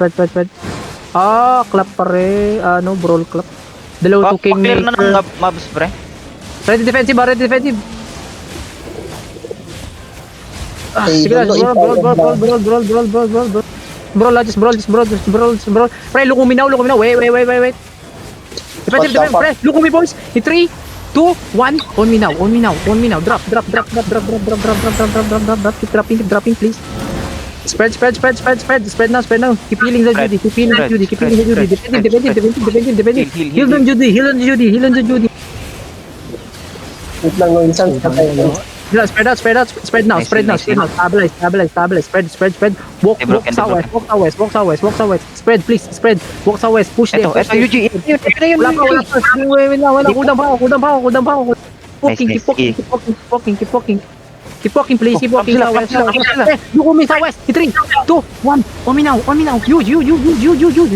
Spread. Ah, clap pare. Ano, brawl clap. Dalawa to Clear na ng Kingmaker. mobs, pre. Ready defensive, ready defensive. Ah, Okay, sige lang. Brawl. Brawl, just brawl. Pre, lukuminaw. Wait. Defensive, pre. Lukumi, boys. In 3, 2, 1. On me now. Drop. Keep dropping, please. Spread now. Keep healing the Judy. Defending. Heal on Judy. Wait lang, no, insan. Yeah, spread out. Spread now. Stabilize. Spread. Walk southwest. Spread, please. Walk southwest. Push there. Ito, UG. Wala pa. Wala. Kudang pa ako. Keep walking. Keep walking, please. Keep walking. Southwest. Look me southwest. 3, 2, 1. On me now. You.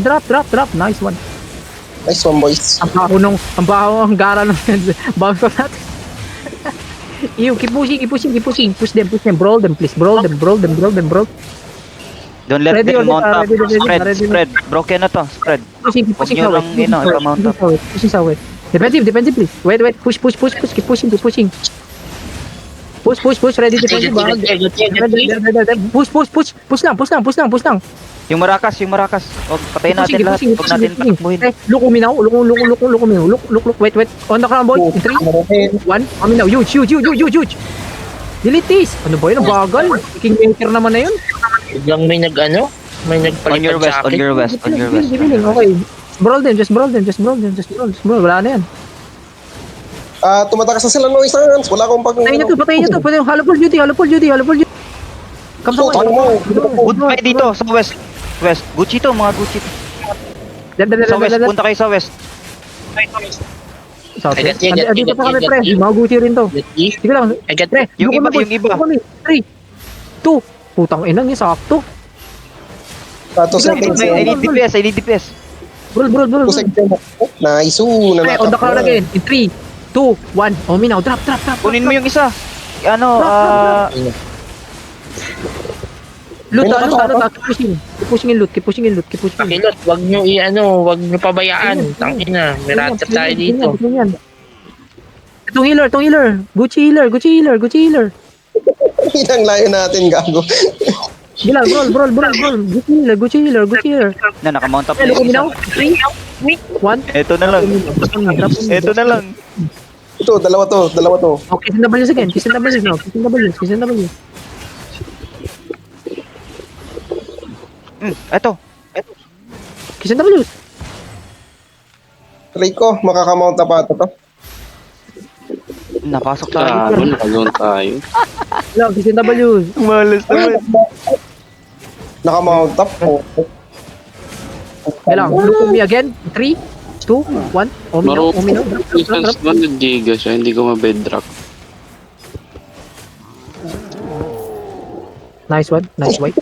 Drop. Nice one. Nice one, boys. Ang baho ang gara ng bounce ko natin. Ew, keep pushing. Push them. Brawl them, please. Brawl them. Don't let Ready, them mount up. ready. Spread. Broken na to. Spread. Pushing Huwag nyo lang, ipamount up. Pushing southwest. Defensive, please. Wait. Push. Keep pushing. Push. Ready defensive. Push lang. Yung Marakas. Huwag patayin natin lahat. Huwag natin takbuhin. Look me now. Look. Wait. On the ground, boy. In 3, 1. Kami now. Huge. Delete this. Ano ba yun? Ang bagal. Kingmaker naman na yun. Biglang may nag-ano? May On your nagpalipad sa west. akin. Okay. Just brawl them. Wala na yan. Tumatakas na sila, no, isang. Wala akong pag... Patayin nyo to. Pwede yung hollow pull duty. Come sa Good fight dito. Sa west. Gucci to. Mga Gucci. Sa west. Punta kayo sa west. Dito pa kami, pre. Mga Gucci rin to. Sige lang. I got Pre, Yung luko iba. na, boy. 3, 2. Putang inang yun, sakto. 2 seconds. I need DPS. Brawl. 2 seconds. Nice. Pre, on the crowd again. In 3, 2, 1. Oh, me now. Drop. Kunin mo yung isa. Loot. Keep pushing in loot. Pakilot, wag nyo pabayaan. Tangina, may ratter tayo dito. Itong healer. Gucci healer. Ilang layo natin, gago. Gila, brawl. Gucci healer. Na, nakamount up Eh, na look yung me isa. now. 3, 1. Ito na lang. Ito, dalawa to. Oh, kiss and W's again. Kiss and W's now. Ito. Kiss and W's. Try ko, makakamount na pa ito to. Napasok tayo. Nakagun tayo. Hello, kiss and W's. Malas naman. Nakamount up. Kailang, look at me again. 3, 2, 1. Oh, me now. Defense Drop. 1 giga siya, hindi ko ma-bedrock. Nice one. Nice white.